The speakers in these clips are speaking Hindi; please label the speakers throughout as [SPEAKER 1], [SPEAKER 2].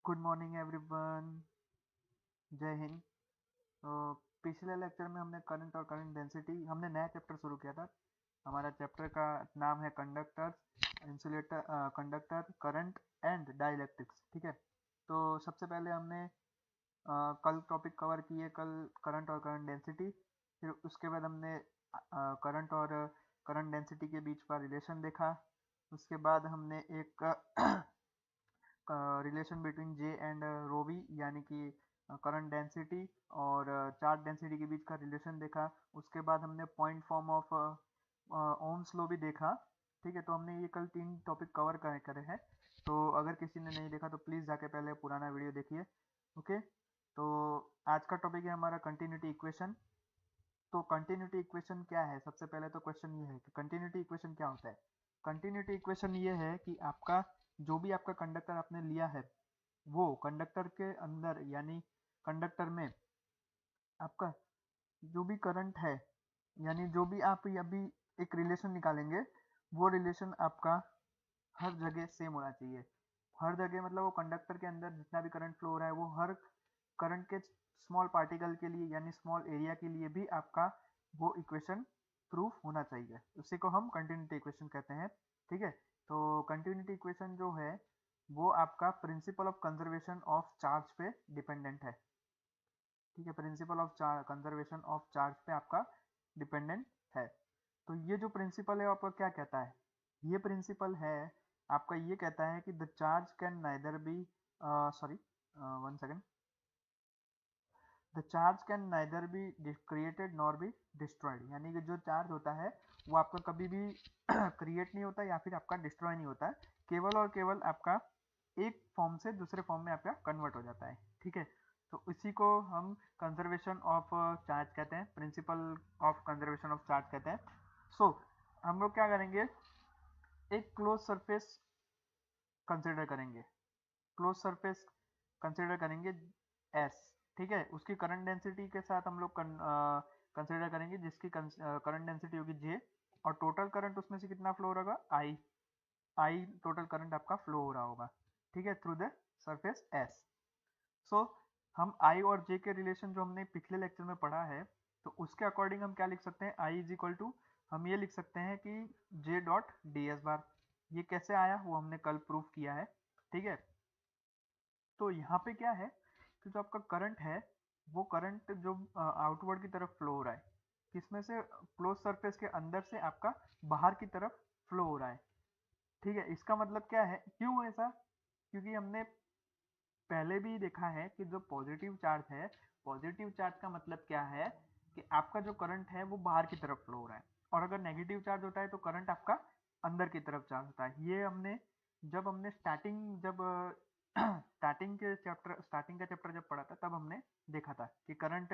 [SPEAKER 1] Good morning everyone. जय हिंद। पिछले लेक्चर में हमने करंट और करंट डेंसिटी हमने नया चैप्टर शुरू किया था। हमारा चैप्टर का नाम है conductor insulator conductor current and dielectrics. ठीक है, तो सबसे पहले हमने कल टॉपिक कवर किए, कल करंट और करंट डेंसिटी। फिर उसके बाद हमने करंट और करंट डेंसिटी के बीच का रिलेशन देखा। उसके बाद हमने एक relation between J and rho v यानी कि करंट डेंसिटी और चार्ज डेंसिटी के बीच का रिलेशन देखा। उसके बाद हमने point form of Ohm's law भी देखा। ठीक है, तो हमने ये कल 3 टॉपिक कवर करे हैं। तो अगर किसी ने नहीं देखा तो प्लीज़ जाके पहले पुराना वीडियो देखिए। ओके, तो आज का टॉपिक है हमारा कंटिन्यूटी इक्वेशन। तो कंटिन्यूटी इक्वेशन क्या है? सबसे पहले तो क्वेश्चन ये है कि कंटिन्यूटी इक्वेशन क्या होता है। कंटिन्यूटी इक्वेशन ये है कि आपका जो भी आपका कंडक्टर आपने लिया है वो कंडक्टर के अंदर यानी कंडक्टर में आपका जो भी करंट है, यानी जो भी आप अभी एक रिलेशन निकालेंगे, वो रिलेशन आपका हर जगह सेम होना चाहिए। हर जगह मतलब वो कंडक्टर के अंदर जितना भी करंट फ्लो हो रहा है वो हर करंट के स्मॉल पार्टिकल के लिए यानी स्मॉल एरिया के लिए भी आपका वो इक्वेशन प्रूफ होना चाहिए। उसी को हम कंटिन्यूटी इक्वेशन कहते हैं। ठीक है, तो कंटिन्यूटी इक्वेशन जो है वो आपका principal of conservation of charge पे डिपेंडेंट है। ठीक है, principal of conservation of charge पे आपका डिपेंडेंट है। तो ये जो प्रिंसिपल है आपका क्या कहता है? ये प्रिंसिपल है आपका ये कहता है कि the charge can neither be sorry one second the charge can neither be created nor be destroyed. यानी कि जो चार्ज होता है वो आपका कभी भी क्रिएट नहीं होता या फिर आपका डिस्ट्रॉय नहीं होता है, केवल और केवल आपका एक फॉर्म से दूसरे फॉर्म में आपका कन्वर्ट हो जाता है। ठीक है, तो इसी को हम कंजर्वेशन ऑफ चार्ज कहते हैं, principal of conservation of charge कहते हैं। सो हम लोग क्या करेंगे, एक क्लोज सरफेस कंसिडर करेंगे। क्लोज सरफेस कंसिडर करेंगे एस। ठीक है, उसकी करंट डेंसिटी के साथ हम लोग कंसिडर करेंगे जिसकी करंट डेंसिटी होगी जे, और टोटल करंट उसमें से कितना फ्लो होगा? आई। आई टोटल करंट आपका फ्लो हो रहा होगा। ठीक है, थ्रू द सरफेस एस। सो हम आई और जे के रिलेशन जो हमने पिछले लेक्चर में पढ़ा है, तो उसके अकॉर्डिंग हम क्या लिख सकते हैं? आई इज इक्वल टू हम ये लिख सकते हैं कि जे डॉट डी एस बार। ये कैसे आया वो हमने कल प्रूफ किया है। ठीक है, तो यहाँ पे क्या है कि जो आपका करंट है वो करंट जो आउटवर्ड की तरफ फ्लो हो रहा है, किसमें से? क्लोज सरफेस के अंदर से आपका बाहर की तरफ फ्लो हो रहा है। ठीक है, इसका मतलब क्या है, क्यों ऐसा? क्योंकि हमने पहले भी देखा है कि जो पॉजिटिव चार्ज है, पॉजिटिव चार्ज का मतलब क्या है कि आपका जो करंट है वो बाहर की तरफ फ्लो हो रहा है, और अगर नेगेटिव चार्ज होता है तो करंट आपका अंदर की तरफ चार्ज होता है। ये हमने जब हमने जब स्टार्टिंग का चैप्टर जब पढ़ा था तब हमने देखा था कि करंट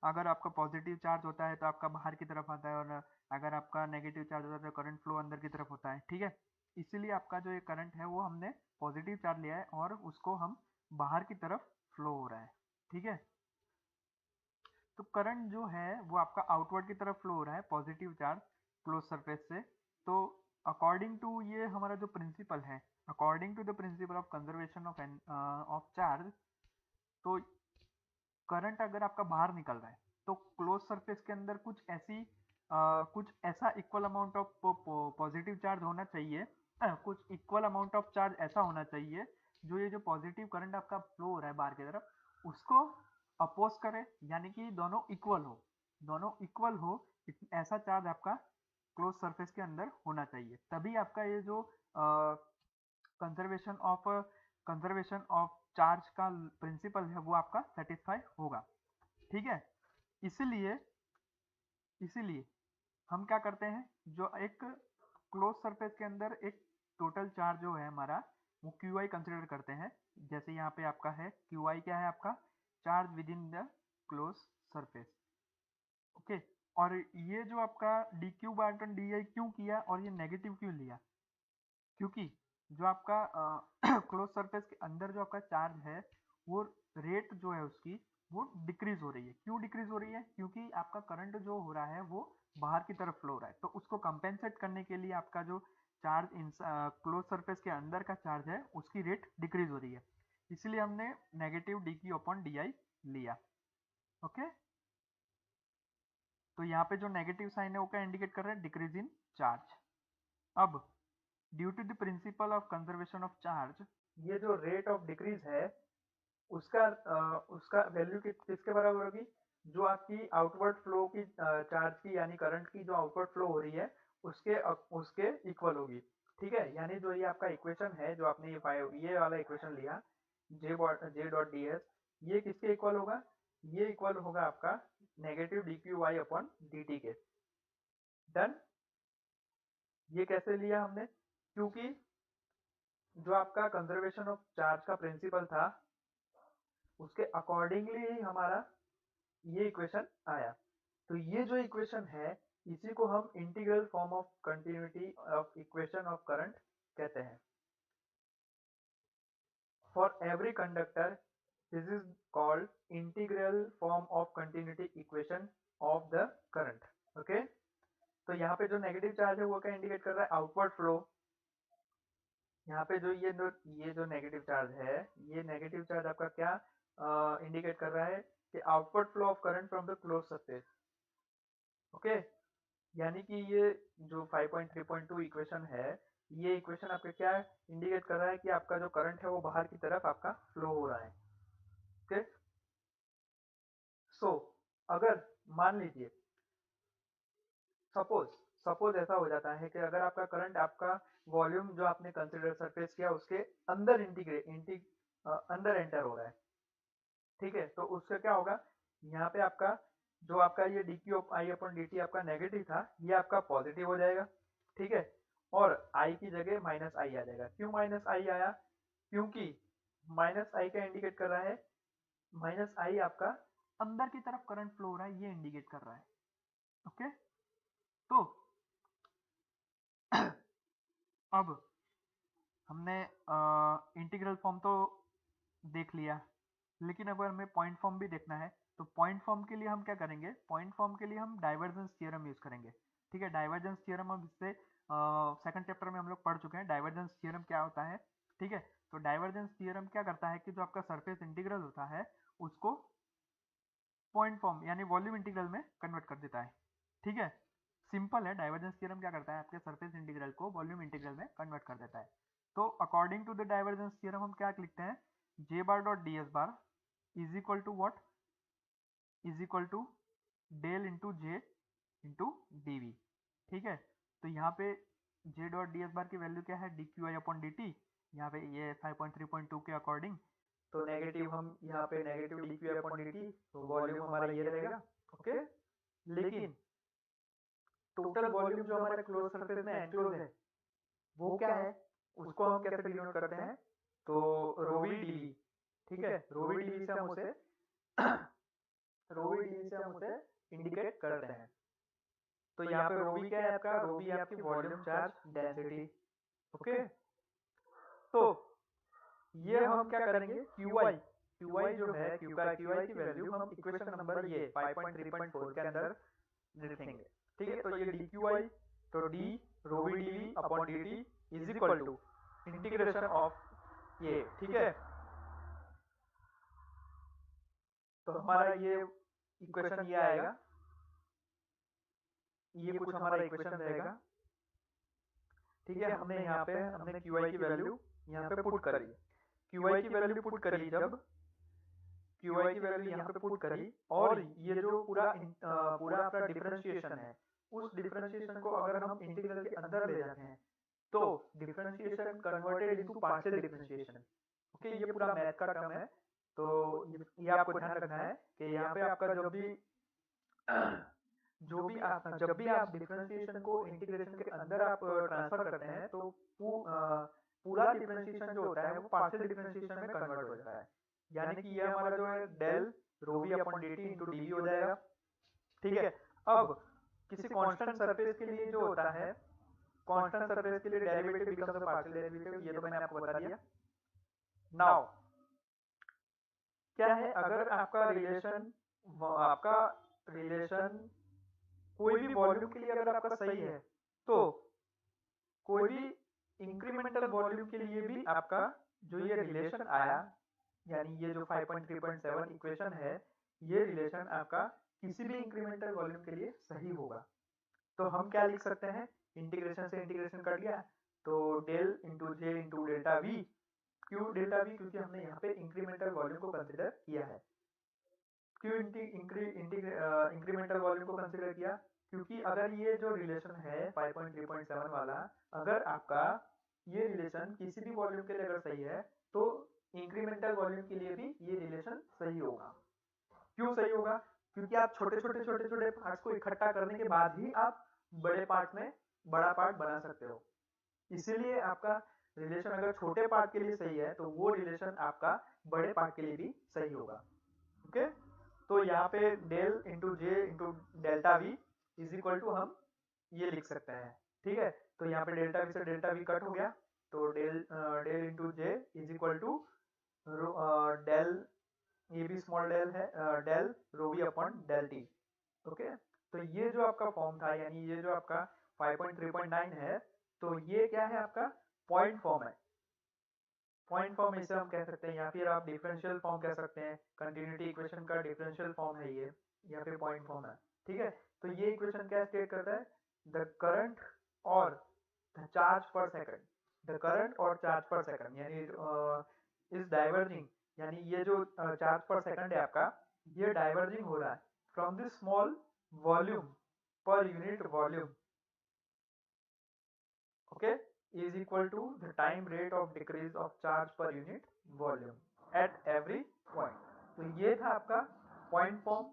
[SPEAKER 1] अगर आपका पॉजिटिव चार्ज होता है तो आपका बाहर की तरफ आता है, और अगर आपका नेगेटिव चार्ज होता है तो करंट फ्लो अंदर की तरफ होता है। ठीक है, इसीलिए आपका जो ये करंट है वो हमने पॉजिटिव चार्ज लिया है और उसको हम बाहर की तरफ फ्लो हो रहा है। ठीक है, तो करंट जो है वो आपका आउटवर्ड की तरफ फ्लो हो रहा है, पॉजिटिव चार्ज क्लोज सरफेस से। तो अकॉर्डिंग टू ये हमारा जो प्रिंसिपल है, according to the principle of conservation of charge, तो करंट अगर आपका बाहर निकल रहा है तो क्लोज सरफेस के अंदर कुछ ऐसा equal amount of positive charge होना चाहिए, कुछ इक्वल अमाउंट ऑफ चार्ज ऐसा होना चाहिए जो ये जो पॉजिटिव करंट आपका फ्लो हो रहा है बाहर की तरफ उसको अपोज करे, यानी कि दोनों इक्वल हो, दोनों इक्वल हो, ऐसा चार्ज आपका क्लोज सरफेस के अंदर होना चाहिए, तभी आपका ये जो conservation of conservation of charge का प्रिंसिपल है वो आपका सेटिस्फाई होगा। ठीक है, इसीलिए इसीलिए हम क्या करते हैं, जो एक क्लोज सरफेस के अंदर एक टोटल चार्ज जो है हमारा वो क्यू आई कंसिडर करते हैं। जैसे यहाँ पे आपका है क्यू आई, क्या है आपका? Charge with in the close surface. Okay, और ये जो आपका D Q bar D I क्यों किया और ये नेगेटिव क्यों लिया? क्योंकि जो आपका क्लोज सरफेस के अंदर जो आपका चार्ज है वो रेट जो है उसकी वो डिक्रीज हो रही है। क्यों डिक्रीज हो रही है? क्योंकि आपका करंट जो हो रहा है वो बाहर की तरफ फ्लो हो रहा है, तो उसको कंपेंसेट करने के लिए आपका जो चार्ज इन क्लोज सरफेस के अंदर का चार्ज है उसकी रेट डिक्रीज हो रही है। इसलिए हमने नेगेटिव dq अपॉन di लिया। ओके, तो यहाँ पे जो नेगेटिव साइन है वो क्या इंडिकेट कर रहा है, डिक्रीज इन चार्ज। अब due to the principle of conservation of charge, ये जो रेट ऑफ डिक्रीज है उसका वैल्यू किसके बराबर होगी, जो आपकी आउटवर्ड फ्लो की चार्ज की यानी करंट की जो आउटवर्ड फ्लो हो रही है उसके इक्वल होगी। ठीक है, यानी जो ये आपका इक्वेशन है, जो आपने ये वाला इक्वेशन लिया जे डॉट डी एस, ये किसके इक्वल होगा, ये इक्वल होगा आपका negative d q y upon d t के। डन। ये कैसे लिया हमने, क्योंकि जो आपका कंजर्वेशन ऑफ चार्ज का प्रिंसिपल था उसके अकॉर्डिंगली ही हमारा ये इक्वेशन आया। तो ये जो इक्वेशन है इसी को हम integral form of continuity of equation of current कहते हैं। For every conductor this is called integral form of continuity equation of the current. Okay, तो यहाँ पे जो नेगेटिव चार्ज है वो क्या इंडिकेट कर रहा है, आउटवर्ड फ्लो। यहाँ पे जो ये जो नेगेटिव चार्ज है, ये नेगेटिव चार्ज आपका क्या इंडिकेट कर रहा है कि outward flow of current from the close surface. Okay, यानी कि ये जो 5.3.2 इक्वेशन है, ये इक्वेशन आपका क्या इंडिकेट कर रहा है कि आपका जो करंट है वो बाहर की तरफ आपका फ्लो हो रहा है। ओके, सो अगर मान लीजिए सपोज सपोज ऐसा हो जाता है कि अगर आपका करंट आपका वॉल्यूम जो आपने कंसिडर सरफेस किया उसके अंदर अंदर एंटर हो रहा है। ठीक है, तो उससे क्या होगा, यहाँ पे आपका जो आपका ये D q i upon d T आपका नेगेटिव था, ये आपका पॉजिटिव हो जाएगा। ठीक है, और आई की जगह माइनस आई आ जाएगा। क्यों माइनस आई आया, क्योंकि माइनस आई क्या इंडिकेट कर रहा है, माइनस आई आपका अंदर की तरफ करंट फ्लो हो रहा है, ये इंडिकेट कर रहा है। ओके, तो अब हमने इंटीग्रल फॉर्म तो देख लिया, लेकिन अगर हमें पॉइंट फॉर्म भी देखना है तो पॉइंट फॉर्म के लिए हम क्या करेंगे, पॉइंट फॉर्म के लिए हम डाइवर्जेंस थ्योरम यूज करेंगे। ठीक है, डाइवर्जेंस थ्योरम हम इससे सेकंड चैप्टर में हम लोग पढ़ चुके हैं डाइवर्जेंस थ्योरम क्या होता है। ठीक है, तो डाइवर्जेंस थ्योरम क्या करता है कि जो आपका सरफेस इंटीग्रल होता है उसको पॉइंट फॉर्म यानी वॉल्यूम इंटीग्रल में कन्वर्ट कर देता है। ठीक है, सिंपल है, डाइवर्जेंस थ्योरम क्या करता है, आपके सरफेस इंटीग्रल को वॉल्यूम इंटीग्रल में कन्वर्ट कर देता है। तो according to the divergence theorem हम क्या लिखते हैं, J bar dot d s bar is equal to what, is equal to del into J into d V. ठीक है, तो यहाँ पे J dot d s bar की वैल्यू क्या है, d q i upon d t. यहाँ पे ये 5.3.2 के अकॉर्डिंग, तो नेगेटिव हम यहाँ पे negative d q i upon d T, तो वॉल्यूम हमारा ये रहेगा। ओके, लेकिन टोटल वॉल्यूम जो हमारे क्लोज सरफेस में एनक्लोज है वो क्या है, उसको हम कैसे डिनोट करते हैं, तो रोवी डीवी। ठीक है, रोवी डीवी से हम उसे रोवी डीवी से हम उसे इंडिकेट करते हैं। तो यहाँ पे रोवी क्या है आपका, रोवी आपकी वॉल्यूम चार्ज डेंसिटी। ओके, तो ये हम क्या करेंगे, क्यूआई जो है क्यूआई की वैल्यू हम इक्वेशन नंबर ये 5.3.4 के अंदर लिखेंगे। ठीक है, तो ये डी क्यू आई, तो d rho v d v upon d t is equal to integration of ये। ठीक है, तो हमारा ये इक्वेशन ये आएगा, ये कुछ हमारा इक्वेशन रहेगा। ठीक है, हमने यहाँ पे हमने क्यू आई की वैल्यू यहाँ पे पुट करी, क्यू आई की वैल्यू पुट करी, जब क्यू आई की वैल्यू यहाँ पे पुट करी, और ये जो पूरा आपका डिफरेंशिएशन है, उस डिफरेंशिएशन को अगर हम इंटीग्रल के अंदर ले जाते हैं तो differentiation converted into partial differentiation. Okay, ये पूरा मैथ का टर्म है, तो ये आपको ध्यान रखना है कि यहाँ पे आपका जब भी आप डिफरेंशिएशन को इंटीग्रेशन के अंदर आप ट्रांसफर करते हैं तो पूरा डिफरेंशिएशन जो होता है वो पार्शियल डिफरेंशिएशन में कन्वर्ट हो जाता है। यानी कि ये हमारा जो है del rho v upon d t into d V हो जाएगा। ठीक है, अब किसी कांस्टेंट सरफेस के लिए जो होता है, कांस्टेंट सरफेस के लिए derivative becomes a partial derivative, ये तो मैंने आपको बता दिया। नाउ क्या है, अगर आपका रिलेशन कोई भी वॉल्यूम के लिए अगर आपका सही है तो कोई भी इंक्रीमेंटल वॉल्यूम के लिए भी आपका जो ये रिलेशन आया यानी ये जो 5.3.7 इक्वेशन है, ये रिलेशन आपका किसी भी इंक्रीमेंटल वॉल्यूम के लिए सही होगा। तो हम क्या लिख सकते हैं, इंटीग्रेशन से इंटीग्रेशन कर लिया, तो del into J into delta we. क्यों डेल्टा वी? क्योंकि हमने यहाँ पे इंक्रीमेंटल वॉल्यूम को कंसिडर किया है। क्यों इंक्रीमेंटल वॉल्यूम को कंसिडर किया? क्योंकि अगर ये जो रिलेशन है 5.3.7 वाला, अगर आपका ये रिलेशन किसी भी वॉल्यूम के लिए अगर सही है, तो इंक्रीमेंटल वॉल्यूम के लिए भी ये रिलेशन सही होगा। क्यों सही होगा? क्योंकि आप छोटे छोटे पार्ट्स को इकट्ठा करने के बाद ही आप बड़े पार्ट में बड़ा पार्ट बना सकते हो। इसीलिए आपका रिलेशन अगर छोटे पार्ट के लिए सही है, तो वो रिलेशन आपका बड़े पार्ट के लिए भी सही होगा। ओके, तो यहाँ पे del into J into delta v is equal to हम ये लिख सकते हैं। ठीक है, तो यहाँ पे डेल्टा वी से डेल्टा वी कट हो गया, तो del into J is equal to del, ये भी स्मॉल डेल है, del rho v upon del t. Okay, तो ये जो आपका फॉर्म था, यानी ये जो आपका 5.3.9 है, तो ये क्या है आपका पॉइंट फॉर्म है। पॉइंट फॉर्म इसे हम कह सकते हैं, या फिर आप डिफरेंशियल फॉर्म कह सकते हैं। कंटिन्यूटी इक्वेशन का डिफरेंशियल फॉर्म है ये, या फिर पॉइंट फॉर्म है। ठीक है, तो ये इक्वेशन क्या स्टेट करता है, द करंट और द चार्ज पर सेकंड, द करंट और चार्ज पर सेकंड, यानी इज डाइवर्जिंग, यानी ये जो चार्ज पर सेकंड है आपका, ये डाइवर्जिंग हो रहा है from this small volume per unit volume, okay, is equal to the time rate of decrease of charge per unit volume at every point। तो ये था आपका पॉइंट फॉर्म।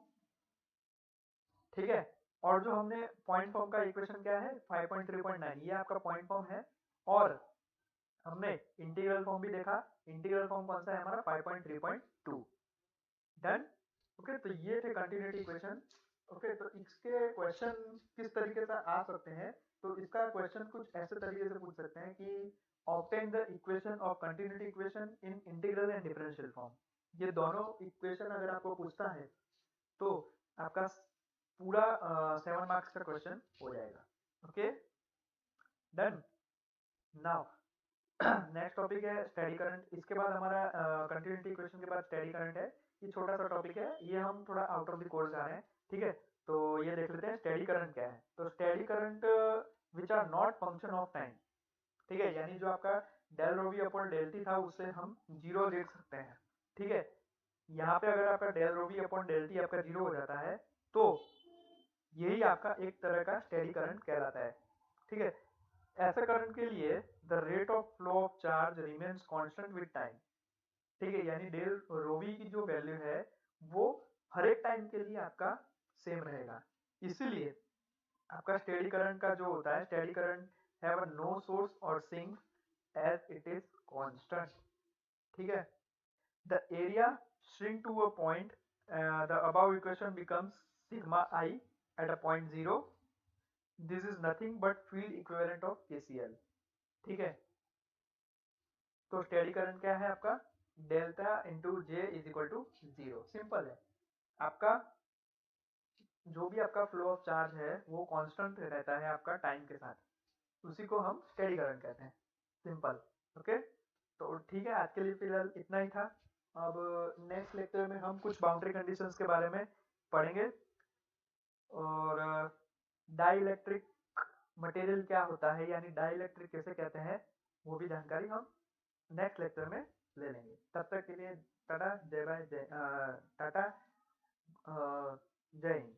[SPEAKER 1] ठीक है, और जो हमने पॉइंट फॉर्म का इक्वेशन क्या है 5.3.9, ये आपका पॉइंट फॉर्म है। और हमने इंटीग्रल फॉर्म भी देखा, इंटीग्रल फॉर्म कौन सा है हमारा 5.3.2। डन। ओके, तो ये थे कंटिन्यूटी इक्वेशन। ओके, तो इसके क्वेश्चन किस तरीके से आ सकते हैं, तो इसका क्वेश्चन कुछ ऐसे तरीके से पूछ सकते हैं कि obtain the equation of continuity equation in integral and differential form. ये दोनों इक्वेशन अगर आपको पूछता है, तो आपका पूरा 7 मार्क्स का क्वेश्चन हो जाएगा। Okay, done. Now next topic है स्टेडी करंट। इसके बाद हमारा कंटिन्यूटी इक्वेशन के बाद स्टेडी करंट है। ये छोटा सा टॉपिक है, ये हम थोड़ा आउट ऑफ द कोर्स जा रहे हैं। ठीक है, तो ये देख लेते हैं स्टेडी करंट क्या है। तो steady current which are not function of time. ठीक है, यानी जो आपका del rho v upon del t था, उससे हम जीरो लिख सकते हैं। ठीक है, यहाँ पे अगर आपका del rho v upon del t आपका जीरो हो जाता है, तो यही आपका एक तरह का स्टेडी करंट कहलाता है। ठीक है, ऐसे करंट के लिए the rate of flow of charge remains constant with time. ठीक है, यानी डेल रो वी की जो वैल्यू है, वो हर एक टाइम के लिए आपका सेम रहेगा। इसीलिए आपका स्टेडी करंट का जो होता है, steady current have a no source और sink as it is constant. ठीक है, the area shrink to a point, the above equation becomes sigma I at a point 0। This is nothing but field equivalent of KCL। ठीक है, तो स्टेडी करंट क्या है आपका delta into J is equal to zero. Simple है, आपका जो भी आपका फ्लो ऑफ चार्ज है वो कांस्टेंट रहता है आपका टाइम के साथ, उसी को हम स्टेडी करंट कहते हैं। सिंपल। ओके, तो ठीक है, आज के लिए फिलहाल इतना ही था। अब नेक्स्ट लेक्चर में हम कुछ बाउंड्री कंडीशंस के बारे में पढ़ेंगे, और डाइलेक्ट्रिक मटेरियल क्या होता है, यानी डाइलेक्ट्रिक कैसे कहते हैं, वो भी जानकारी हम नेक्स्ट लेक्चर में ले लेंगे। तब तक के लिए टाटा, जय बाय, जय टाटा, जय हिंद।